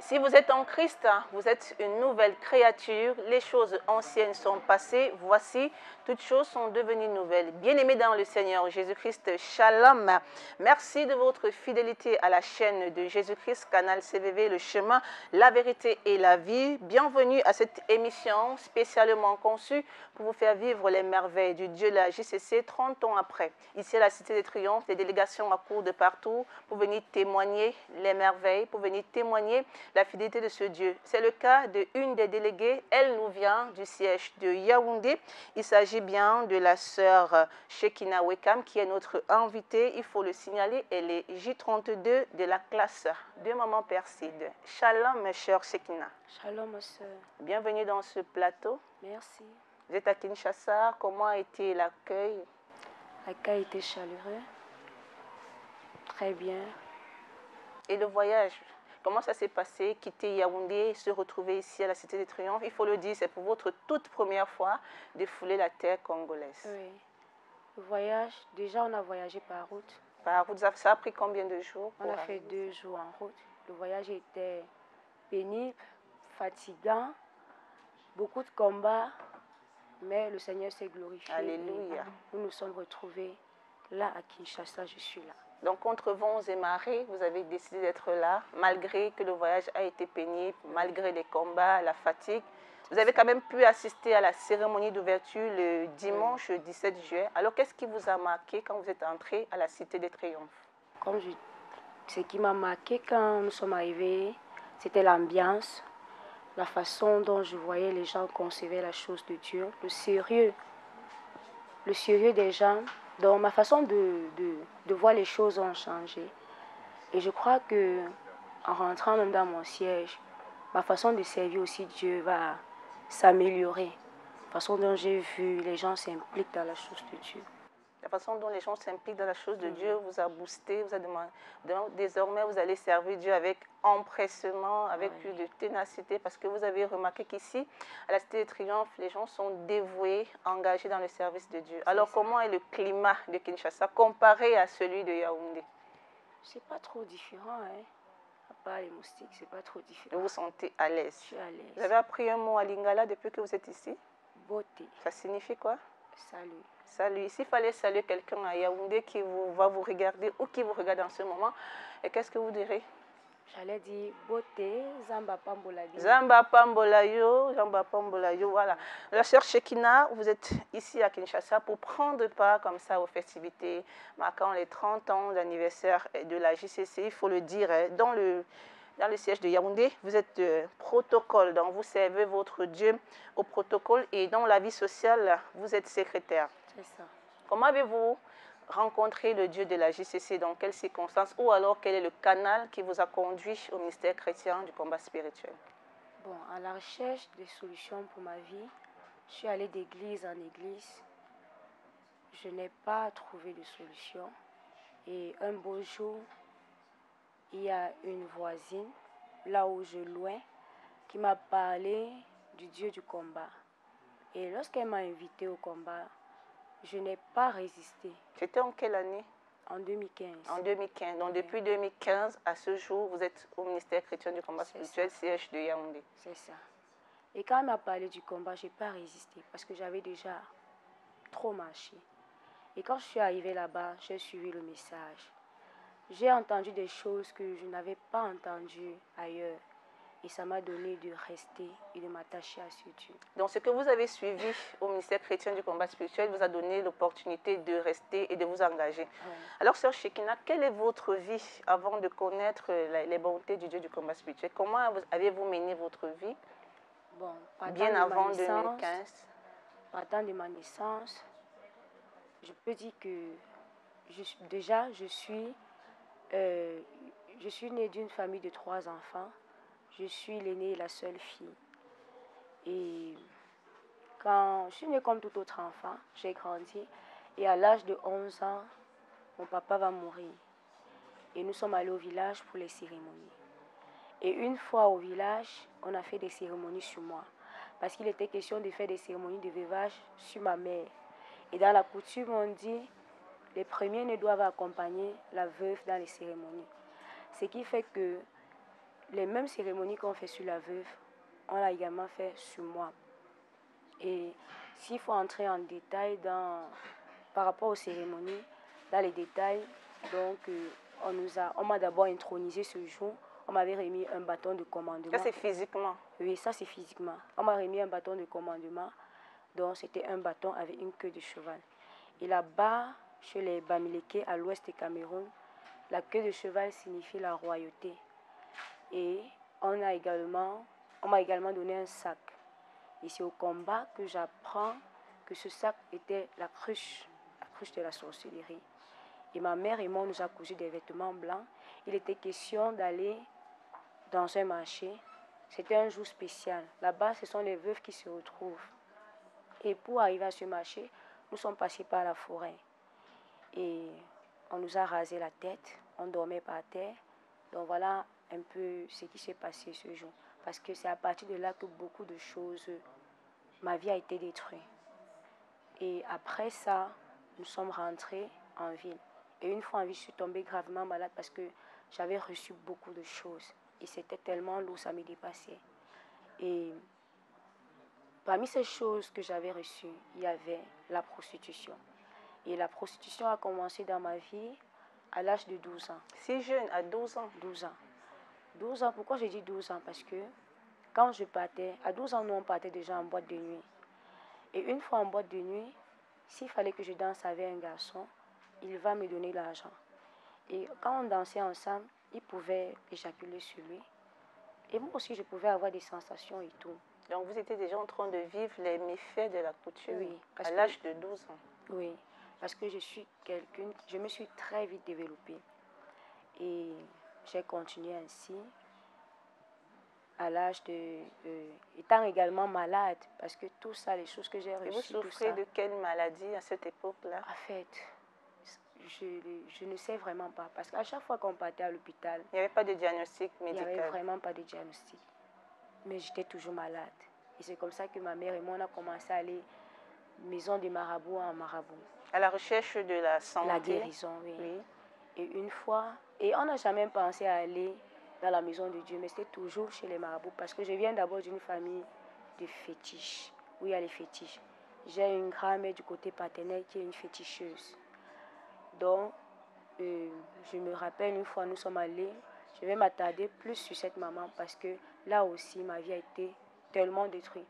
Si vous êtes en Christ, vous êtes une nouvelle créature. Les choses anciennes sont passées. Voici, toutes choses sont devenues nouvelles. Bien-aimés dans le Seigneur Jésus-Christ, shalom. Merci de votre fidélité à la chaîne de Jésus-Christ, canal CVV, le chemin, la vérité et la vie. Bienvenue à cette émission spécialement conçue pour vous faire vivre les merveilles du Dieu de la JCC 30 ans après. Ici à la Cité des Triomphes, des délégations accourent de partout pour venir témoigner les merveilles, pour venir témoigner la fidélité de ce Dieu. C'est le cas d'une des déléguées. Elle nous vient du siège de Yaoundé. Il s'agit bien de la sœur Shekina Wekam qui est notre invitée. Il faut le signaler, elle est J32 de la classe de Maman Perside. Shalom, chère Shekina. Shalom, ma soeur. Bienvenue dans ce plateau. Merci. Vous êtes à Kinshasa. Comment a été l'accueil? L'accueil était chaleureux. Très bien. Et le voyage? Comment ça s'est passé, quitter Yaoundé, se retrouver ici à la Cité des Triomphes? Il faut le dire, c'est pour votre toute première fois de fouler la terre congolaise. Oui. Le voyage, déjà on a voyagé par route. Par route, ça a pris combien de jours? On a fait 2 jours en route. Le voyage était pénible, fatigant, beaucoup de combats, mais le Seigneur s'est glorifié. Alléluia. Nous nous sommes retrouvés là à Kinshasa, je suis là. Donc, contre vents et marées, vous avez décidé d'être là, malgré que le voyage a été pénible, malgré les combats, la fatigue. Vous avez quand même pu assister à la cérémonie d'ouverture le dimanche 17 juillet. Alors, qu'est-ce qui vous a marqué quand vous êtes entré à la Cité des Triomphes? Ce qui m'a marqué quand nous sommes arrivés, c'était l'ambiance, la façon dont je voyais les gens concevoir la chose de Dieu, le sérieux des gens. Donc ma façon de voir les choses ont changé. Et je crois que en rentrant même dans mon siège, ma façon de servir aussi Dieu va s'améliorer. La façon dont j'ai vu les gens s'impliquent dans la chose de Dieu. La façon dont les gens s'impliquent dans la chose de Dieu vous a boosté, vous a demandé. Donc, désormais, vous allez servir Dieu avec empressement, avec plus de ténacité, parce que vous avez remarqué qu'ici, à la Cité des Triomphes, les gens sont dévoués, engagés dans le service de Dieu. Alors, comment est le climat de Kinshasa comparé à celui de Yaoundé? C'est pas trop différent, hein. À part les moustiques, c'est pas trop différent. Vous vous sentez à l'aise? Je suis à l'aise. Vous avez appris un mot à Lingala depuis que vous êtes ici? Beauté. Ça signifie quoi? Salut. Salut. S'il fallait saluer quelqu'un à Yaoundé qui va vous regarder ou qui vous regarde en ce moment, qu'est-ce que vous direz? J'allais dire beauté, Zamba Pambola. Zamba Pambola yo, Zamba Pambola yo, voilà. La sœur Shekina, vous êtes ici à Kinshasa pour prendre part comme ça aux festivités marquant les 30 ans d'anniversaire de la JCC, il faut le dire, dans le siège de Yaoundé, vous êtes protocole, donc vous servez votre Dieu au protocole et dans la vie sociale, vous êtes secrétaire. C'est ça. Comment avez-vous rencontré le Dieu de la JCC? Dans quelles circonstances? Ou alors quel est le canal qui vous a conduit au ministère chrétien du combat spirituel? Bon, à la recherche des solutions pour ma vie, je suis allée d'église en église. Je n'ai pas trouvé de solution. Et un beau jour, il y a une voisine, là où je louais, qui m'a parlé du Dieu du combat. Et lorsqu'elle m'a invitée au combat, je n'ai pas résisté. C'était en quelle année? En 2015. En 2015. Donc depuis 2015 à ce jour, vous êtes au ministère chrétien du combat spirituel, siège de Yaoundé. C'est ça. Et quand elle m'a parlé du combat, je n'ai pas résisté parce que j'avais déjà trop marché. Et quand je suis arrivée là-bas, j'ai suivi le message. J'ai entendu des choses que je n'avais pas entendues ailleurs. Et ça m'a donné de rester et de m'attacher à ce Dieu. Donc ce que vous avez suivi au ministère chrétien du combat spirituel vous a donné l'opportunité de rester et de vous engager. Ouais. Alors sœur Shekina, quelle est votre vie avant de connaître les bontés du Dieu du combat spirituel? Comment avez-vous mené votre vie Bon, bien avant 2015? Partant de ma naissance, je peux dire que déjà je suis née d'une famille de 3 enfants. Je suis l'aînée et la seule fille. Et Quand je suis née comme tout autre enfant, j'ai grandi. Et à l'âge de 11 ans, mon papa va mourir. Et nous sommes allés au village pour les cérémonies. Et une fois au village, on a fait des cérémonies sur moi. Parce qu'il était question de faire des cérémonies de veuvage sur ma mère. Et dans la coutume, on dit, les premiers ne doivent accompagner la veuve dans les cérémonies. Ce qui fait que les mêmes cérémonies qu'on fait sur la veuve, on l'a également fait sur moi. Et s'il faut entrer en détail par rapport aux cérémonies, dans les détails, donc on m'a d'abord intronisé ce jour. On m'avait remis un bâton de commandement. Ça, c'est physiquement? Oui, ça c'est physiquement. On m'a remis un bâton de commandement, donc c'était un bâton avec une queue de cheval. Et là-bas, chez les Bamileke, à l'ouest du Cameroun, la queue de cheval signifie la royauté. Et on m'a également donné un sac. Et c'est au combat que j'apprends que ce sac était la cruche de la sorcellerie. Et ma mère et moi, nous a cousu des vêtements blancs. Il était question d'aller dans un marché. C'était un jour spécial. Là-bas, ce sont les veuves qui se retrouvent. Et pour arriver à ce marché, nous sommes passés par la forêt. Et on nous a rasé la tête. On dormait par terre. Donc voilà un peu ce qui s'est passé ce jour. Parce que c'est à partir de là que beaucoup de choses, ma vie a été détruite. Et après ça, nous sommes rentrés en ville. Et une fois en ville, je suis tombée gravement malade parce que j'avais reçu beaucoup de choses. Et c'était tellement lourd, ça me dépassait. Et parmi ces choses que j'avais reçues, il y avait la prostitution. Et la prostitution a commencé dans ma vie à l'âge de 12 ans. Si jeune, à 12 ans? 12 ans. 12 ans, pourquoi j'ai dit 12 ans? Parce que quand je partais, à 12 ans, nous on partait déjà en boîte de nuit. Et une fois en boîte de nuit, s'il fallait que je danse avec un garçon, il va me donner l'argent. Et quand on dansait ensemble, il pouvait éjaculer sur lui. Et moi aussi, je pouvais avoir des sensations et tout. Donc vous étiez déjà en train de vivre les méfaits de la coutume? Oui, à l'âge de 12 ans? Oui, parce que je me suis très vite développée. Et j'ai continué ainsi à l'âge de... étant également malade, parce que tout ça, les choses que j'ai reçues... Et vous souffrez de quelle maladie à cette époque-là? En fait, je ne sais vraiment pas, parce qu'à chaque fois qu'on partait à l'hôpital... Il n'y avait pas de diagnostic médical? Il n'y avait vraiment pas de diagnostic. Mais j'étais toujours malade. Et c'est comme ça que ma mère et moi, on a commencé à aller maison de marabout en marabout. À la recherche de la santé? La guérison, oui. Oui. Et une fois... Et on n'a jamais pensé à aller dans la maison de Dieu, mais c'était toujours chez les marabouts, parce que je viens d'abord d'une famille de fétiches, où il y a les fétiches. J'ai une grand-mère du côté paternel qui est une féticheuse. Donc, je me rappelle une fois, nous sommes allés, je vais m'attarder plus sur cette maman, parce que là aussi, ma vie a été tellement détruite.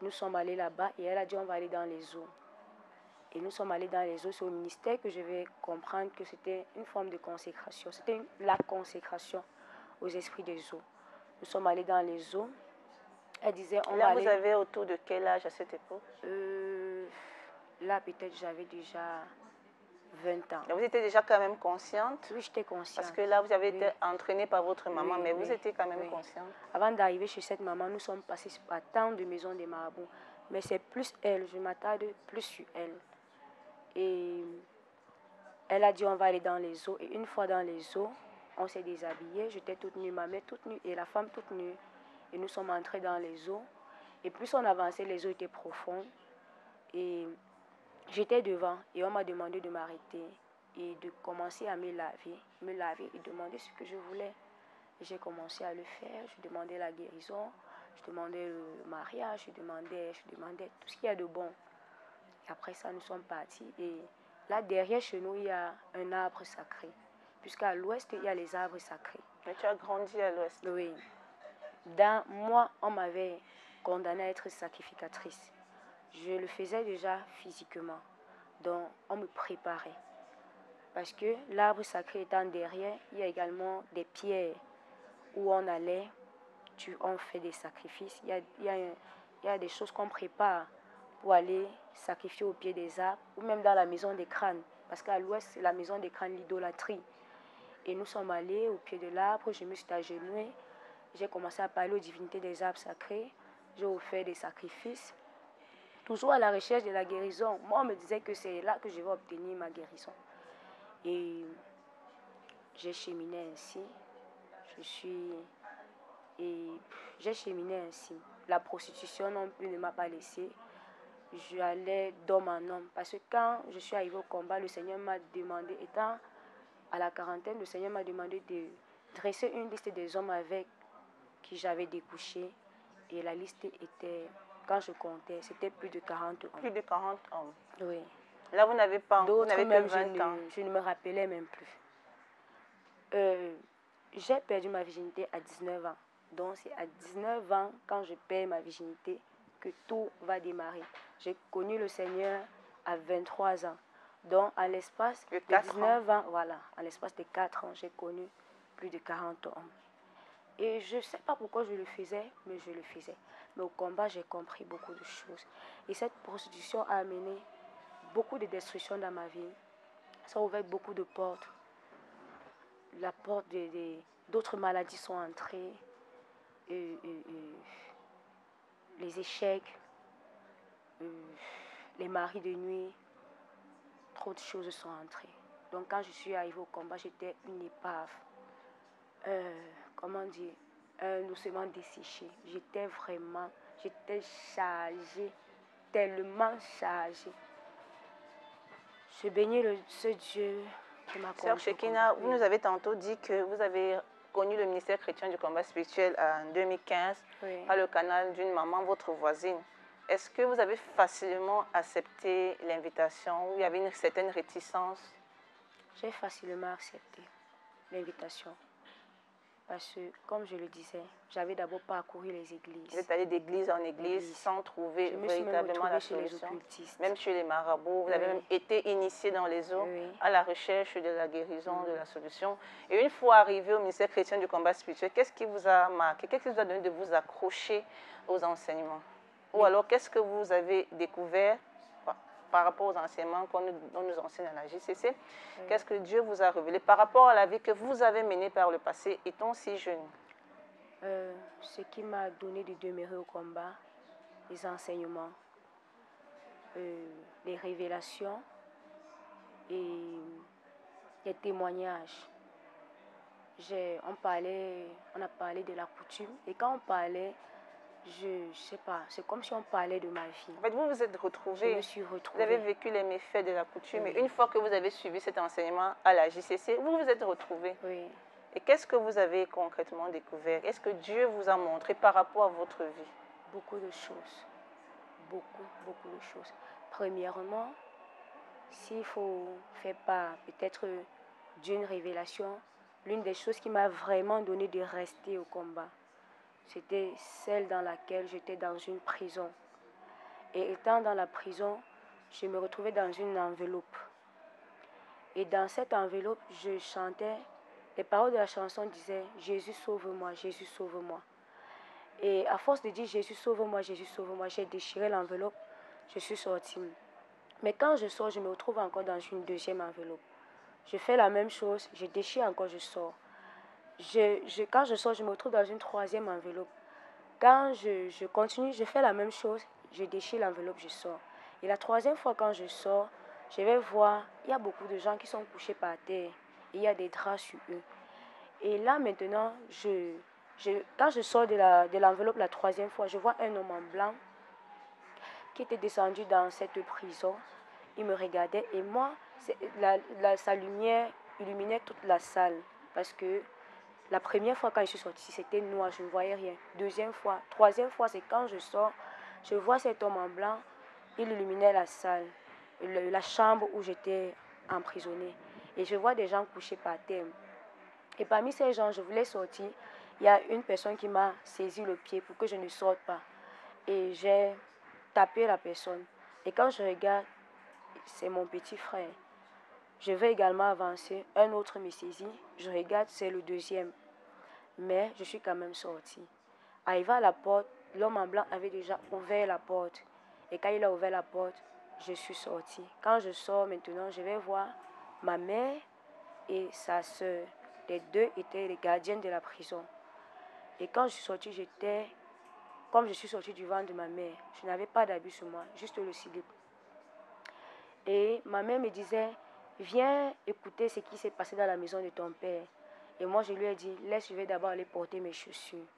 Nous sommes allés là-bas, et elle a dit, on va aller dans les eaux. Et nous sommes allés dans les eaux. C'est au ministère que je vais comprendre que c'était une forme de consécration. C'était la consécration aux esprits des eaux. Nous sommes allés dans les eaux. Elle disait, on va aller... Là, vous avez autour de quel âge à cette époque? Là, peut-être j'avais déjà 20 ans. Là, vous étiez déjà quand même consciente? Oui, j'étais consciente. Parce que là, vous avez été entraînée par votre maman, mais vous étiez quand même consciente. Avant d'arriver chez cette maman, nous sommes passés par tant de maisons des marabouts. Mais c'est plus elle, je m'attarde plus sur elle. Et elle a dit on va aller dans les eaux. Et une fois dans les eaux, on s'est déshabillé. J'étais toute nue, ma mère toute nue et la femme toute nue. Et nous sommes entrés dans les eaux. Et plus on avançait, les eaux étaient profondes. Et j'étais devant et on m'a demandé de m'arrêter et de commencer à me laver et demander ce que je voulais. Et j'ai commencé à le faire. Je demandais la guérison, je demandais le mariage, je demandais tout ce qu'il y a de bon. Et après ça, nous sommes partis. Et là, derrière chez nous, il y a un arbre sacré. Puisqu'à l'ouest, il y a les arbres sacrés. Mais tu as grandi à l'ouest? Oui. Moi, on m'avait condamnée à être sacrificatrice. Je le faisais déjà physiquement. Donc, on me préparait. Parce que l'arbre sacré étant derrière, il y a également des pierres où on allait, on fait des sacrifices. Il y a des choses qu'on prépare pour aller sacrifier au pied des arbres ou même dans la maison des crânes. Parce qu'à l'ouest, c'est la maison des crânes, l'idolâtrie. Et nous sommes allés au pied de l'arbre, je me suis agenouillée, j'ai commencé à parler aux divinités des arbres sacrés, j'ai offert des sacrifices. toujours à la recherche de la guérison. Moi, on me disait que c'est là que je vais obtenir ma guérison. Et j'ai cheminé ainsi. J'ai cheminé ainsi. La prostitution non plus ne m'a pas laissé. J'allais d'homme en homme. Parce que quand je suis arrivée au combat, le Seigneur m'a demandé, étant à la quarantaine, le Seigneur m'a demandé de dresser une liste des hommes avec qui j'avais découché. Et la liste était, quand je comptais, c'était plus de 40 hommes. Plus de 40 hommes. Oui. Là, vous n'avez pas, vous n'avez que 20 ans. Je ne me rappelais même plus. J'ai perdu ma virginité à 19 ans. Donc, c'est à 19 ans, quand je perds ma virginité, que tout va démarrer. J'ai connu le Seigneur à 23 ans. Donc, à l'espace de 19 ans, voilà, à l'espace de 4 ans, j'ai connu plus de 40 hommes. Et je ne sais pas pourquoi je le faisais, mais je le faisais. Mais au combat, j'ai compris beaucoup de choses. Et cette prostitution a amené beaucoup de destruction dans ma vie. Ça a ouvert beaucoup de portes. La porte d'autres maladies sont entrées. Les échecs, les maris de nuit, trop de choses sont entrées. Donc quand je suis arrivée au combat, j'étais une épave. Comment dire, un ossement desséché. J'étais chargée, tellement chargée. Je bénis ce Dieu qui m'a conduit. Sœur Shekina, vous nous avez tantôt dit que vous avez connu le ministère chrétien du combat spirituel en 2015 par le canal d'une maman, votre voisine. Est-ce que vous avez facilement accepté l'invitation ou il y avait une certaine réticence? J'ai facilement accepté l'invitation. Parce que, comme je le disais, j'avais d'abord parcouru les églises. Vous êtes allé d'église en église sans trouver véritablement la solution. Même chez les marabouts, vous avez même été initié dans les eaux à la recherche de la guérison, de la solution. Et une fois arrivé au ministère chrétien du combat spirituel, qu'est-ce qui vous a marqué? Qu'est-ce qui vous a donné de vous accrocher aux enseignements? Ou alors, qu'est-ce que vous avez découvert par rapport aux enseignements qu'on nous enseigne à la JCC? Qu'est-ce que Dieu vous a révélé par rapport à la vie que vous avez menée par le passé, étant si jeune? Ce qui m'a donné de demeurer au combat, les enseignements, les révélations et les témoignages. On a parlé de la coutume et quand on parlait, je sais pas, c'est comme si on parlait de ma vie. En fait, vous vous êtes retrouvée. Je me suis retrouvée. Vous avez vécu les méfaits de la coutume. Et une fois que vous avez suivi cet enseignement à la JCC, vous vous êtes retrouvée. Oui. Et qu'est-ce que vous avez concrètement découvert? Est-ce que Dieu vous a montré par rapport à votre vie? Beaucoup de choses. Beaucoup de choses. Premièrement, s'il faut faire part peut-être d'une révélation, l'une des choses qui m'a vraiment donné de rester au combat, c'était celle dans laquelle j'étais dans une prison. Et étant dans la prison, je me retrouvais dans une enveloppe. Et dans cette enveloppe, je chantais, les paroles de la chanson disaient « Jésus sauve-moi, Jésus sauve-moi ». Et à force de dire « Jésus sauve-moi, j'ai déchiré l'enveloppe, je suis sortie. Mais quand je sors, je me retrouve encore dans une deuxième enveloppe. Je fais la même chose, je déchire encore, je sors. Quand je sors, je me retrouve dans une troisième enveloppe. Quand je continue, je fais la même chose, je déchire l'enveloppe, je sors. Et la troisième fois, quand je sors, je vais voir, il y a beaucoup de gens qui sont couchés par terre. Et il y a des draps sur eux. Et là, maintenant, quand je sors de l'enveloppe la troisième fois, je vois un homme en blanc qui était descendu dans cette prison. Il me regardait et moi, sa lumière illuminait toute la salle. Parce que la première fois quand je suis sortie, c'était noir, je ne voyais rien. Deuxième fois, troisième fois, c'est quand je sors, je vois cet homme en blanc, il illuminait la salle, la chambre où j'étais emprisonnée. Et je vois des gens couchés par terre. Et parmi ces gens, je voulais sortir. Il y a une personne qui m'a saisi le pied pour que je ne sorte pas. Et j'ai tapé la personne. Et quand je regarde, c'est mon petit frère. Je vais également avancer. Un autre me saisit. Je regarde, c'est le deuxième. Mais je suis quand même sortie. Arrivé à la porte, l'homme en blanc avait déjà ouvert la porte. Et quand il a ouvert la porte, je suis sortie. Quand je sors maintenant, je vais voir ma mère et sa soeur. Les deux étaient les gardiennes de la prison. Et quand je suis sortie, j'étais comme je suis sortie du ventre de ma mère, je n'avais pas d'habit sur moi, juste le slip. Et ma mère me disait, viens écouter ce qui s'est passé dans la maison de ton père. Et moi, je lui ai dit, laisse, je vais d'abord aller porter mes chaussures.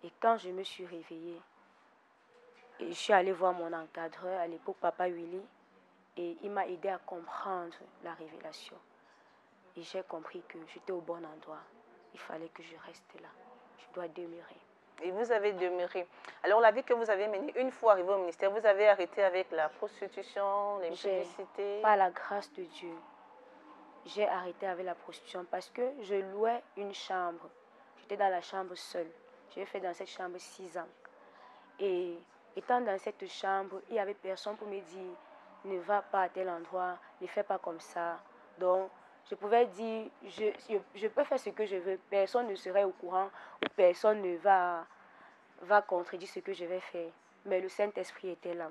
Et quand je me suis réveillée, et je suis allée voir mon encadreur, à l'époque, Papa Willy, et il m'a aidé à comprendre la révélation. Et j'ai compris que j'étais au bon endroit. Il fallait que je reste là. Je dois demeurer. Et vous avez demeuré. Alors, la vie que vous avez menée, une fois arrivé au ministère, vous avez arrêté avec la prostitution, les publicités? Par la grâce de Dieu, j'ai arrêté avec la prostitution parce que je louais une chambre. J'étais dans la chambre seule. J'ai fait dans cette chambre 6 ans. Et étant dans cette chambre, il n'y avait personne pour me dire, ne va pas à tel endroit, ne fais pas comme ça. Donc, je pouvais dire, je peux faire ce que je veux. Personne ne serait au courant ou personne ne va contredire ce que je vais faire. Mais le Saint-Esprit était là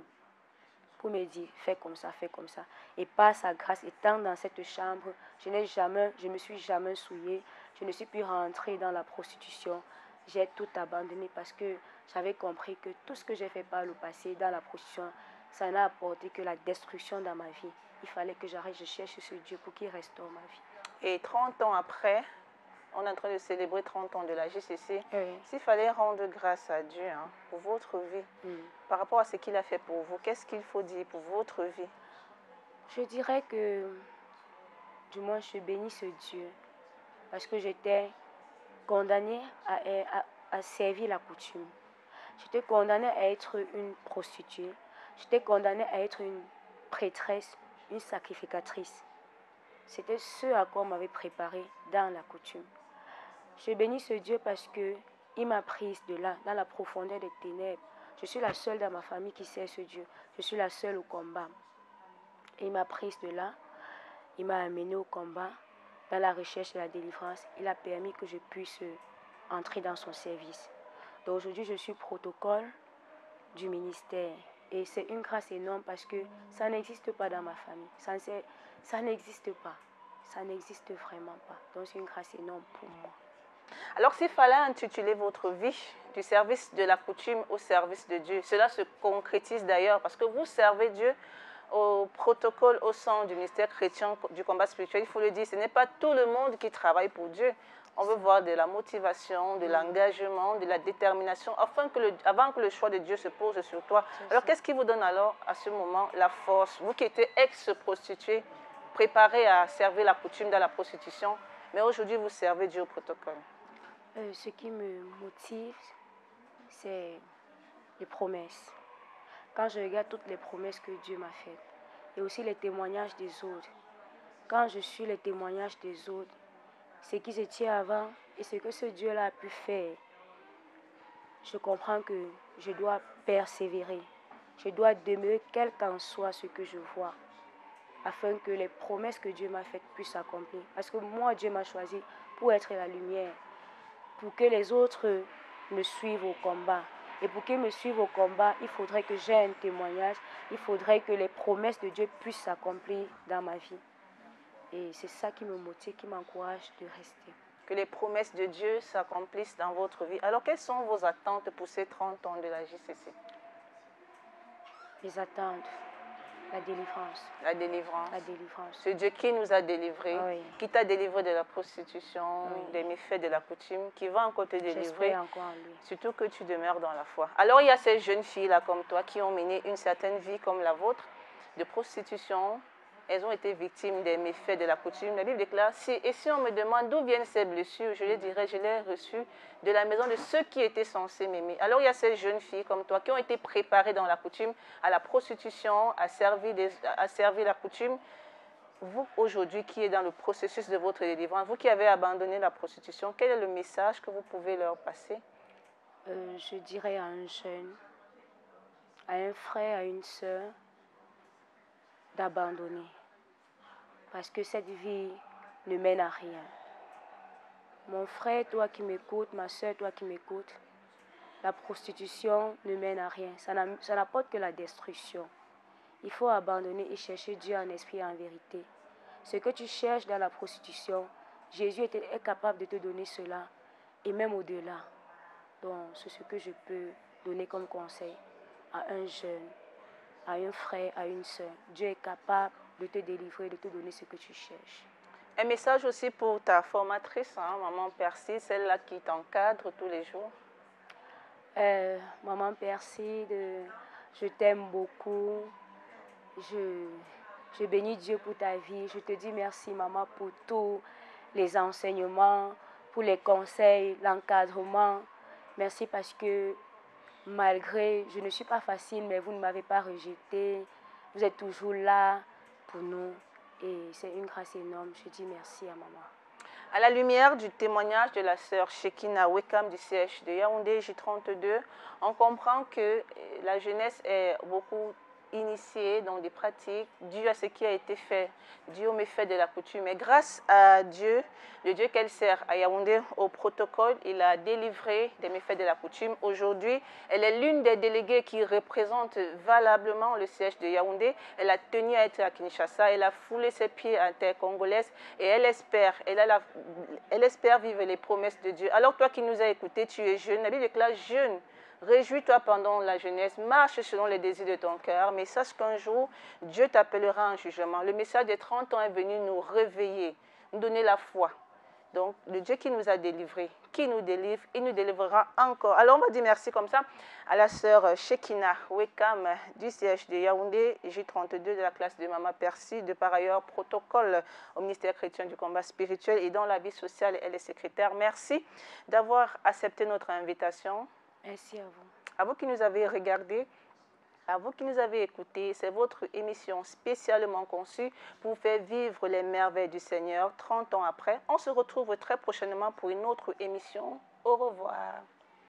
pour me dire, fais comme ça, fais comme ça. Et par sa grâce, étant dans cette chambre, je ne me suis jamais souillée. Je ne suis plus rentrée dans la prostitution. J'ai tout abandonné parce que j'avais compris que tout ce que j'ai fait par le passé dans la prostitution, ça n'a apporté que la destruction dans ma vie. Il fallait que j'arrête, je cherche ce Dieu pour qu'il restaure ma vie. Et 30 ans après, on est en train de célébrer 30 ans de la JCC. Oui. S'il fallait rendre grâce à Dieu pour votre vie, par rapport à ce qu'il a fait pour vous, qu'est-ce qu'il faut dire pour votre vie? Je dirais que, du moins, je bénis ce Dieu parce que j'étais condamnée à servir la coutume. J'étais condamnée à être une prostituée. J'étais condamnée à être une prêtresse, une sacrificatrice. C'était ce à quoi on m'avait préparé dans la coutume. Je bénis ce Dieu parce qu'il m'a prise de là, dans la profondeur des ténèbres. Je suis la seule dans ma famille qui sait ce Dieu. Je suis la seule au combat. Et il m'a prise de là. Il m'a amenée au combat. Dans la recherche et la délivrance, il a permis que je puisse entrer dans son service. Donc aujourd'hui, je suis protocole du ministère. Et c'est une grâce énorme parce que ça n'existe pas dans ma famille. Ça n'existe pas. Ça n'existe vraiment pas. Donc c'est une grâce énorme pour moi. Alors s'il fallait intituler votre vie du service de la coutume au service de Dieu, cela se concrétise d'ailleurs parce que vous servez Dieu au protocole au sein du ministère chrétien du combat spirituel. Il faut le dire, ce n'est pas tout le monde qui travaille pour Dieu. On veut voir de la motivation, de l'engagement, de la détermination, avant que le choix de Dieu se pose sur toi. Alors qu'est-ce qui vous donne alors à ce moment la force? Vous qui étiez ex-prostituée, préparée à servir la coutume dans la prostitution, mais aujourd'hui vous servez Dieu au protocole. Ce qui me motive, c'est les promesses. Quand je regarde toutes les promesses que Dieu m'a faites, et aussi les témoignages des autres. Quand je suis les témoignages des autres, ce qui se tient avant et ce que ce Dieu-là a pu faire, je comprends que je dois persévérer. Je dois demeurer quel qu'en soit ce que je vois, afin que les promesses que Dieu m'a faites puissent s'accomplir. Parce que moi, Dieu m'a choisi pour être la lumière, pour que les autres me suivent au combat. Et pour qu'ils me suivent au combat, il faudrait que j'ai un témoignage, il faudrait que les promesses de Dieu puissent s'accomplir dans ma vie. Et c'est ça qui me motive, qui m'encourage de rester. Que les promesses de Dieu s'accomplissent dans votre vie. Alors, quelles sont vos attentes pour ces 30 ans de la JCC? Les attentes, la délivrance. La délivrance. La délivrance. C'est Dieu qui nous a délivrés, Oui. qui t'a délivré de la prostitution, Oui. des méfaits de la coutume, qui va encore te délivrer. J'espère encore en lui. Surtout que tu demeures dans la foi. Alors, il y a ces jeunes filles-là comme toi qui ont mené une certaine vie comme la vôtre, de prostitution. Elles ont été victimes des méfaits de la coutume. La Bible déclare, et si on me demande d'où viennent ces blessures, je les dirai, je les ai reçues de la maison de ceux qui étaient censés m'aimer. Alors il y a ces jeunes filles comme toi qui ont été préparées dans la coutume, à la prostitution, à servir la coutume. Vous, aujourd'hui, qui êtes dans le processus de votre délivrance, vous qui avez abandonné la prostitution, quel est le message que vous pouvez leur passer? Je dirais à un jeune, à un frère, à une sœur, d'abandonner. Parce que cette vie ne mène à rien. Mon frère, toi qui m'écoutes, ma soeur, toi qui m'écoutes, la prostitution ne mène à rien. Ça n'apporte que la destruction. Il faut abandonner et chercher Dieu en esprit et en vérité. Ce que tu cherches dans la prostitution, Jésus est capable de te donner cela et même au-delà. Donc, c'est ce que je peux donner comme conseil à un jeune, à un frère, à une soeur. Dieu est capable de te délivrer, de te donner ce que tu cherches. Un message aussi pour ta formatrice, hein, Maman Percy, celle-là qui t'encadre tous les jours. Maman Percy, je t'aime beaucoup. Je bénis Dieu pour ta vie. Je te dis merci, maman, pour tous les enseignements, pour les conseils, l'encadrement. Merci parce que malgré, je ne suis pas facile, mais vous ne m'avez pas rejeté. Vous êtes toujours là pour nous. Et c'est une grâce énorme. Je dis merci à maman. À la lumière du témoignage de la sœur Shekina Wekam du CH de Yaoundé J32, on comprend que la jeunesse est beaucoup initiée dans des pratiques dues à ce qui a été fait, dû aux méfaits de la coutume. Et grâce à Dieu, le Dieu qu'elle sert à Yaoundé au protocole, il a délivré des méfaits de la coutume. Aujourd'hui, elle est l'une des déléguées qui représente valablement le siège de Yaoundé. Elle a tenu à être à Kinshasa, elle a foulé ses pieds à terre congolaise et elle espère vivre les promesses de Dieu. Alors toi qui nous as écoutés, tu es jeune, la Bible déclare jeune. Réjouis-toi pendant la jeunesse, marche selon les désirs de ton cœur, mais sache qu'un jour, Dieu t'appellera en jugement. Le message des 30 ans est venu nous réveiller, nous donner la foi. Donc, le Dieu qui nous a délivrés, qui nous délivre, il nous délivrera encore. Alors, on va dire merci comme ça à la sœur Shekina Wekam du siège de Yaoundé, J32 de la classe de Maman Percy, de par ailleurs protocole au ministère chrétien du combat spirituel et dans la vie sociale, elle est secrétaire. Merci d'avoir accepté notre invitation. Merci à vous. À vous qui nous avez regardés, à vous qui nous avez écoutés, c'est votre émission spécialement conçue pour vous faire vivre les merveilles du Seigneur 30 ans après. On se retrouve très prochainement pour une autre émission. Au revoir.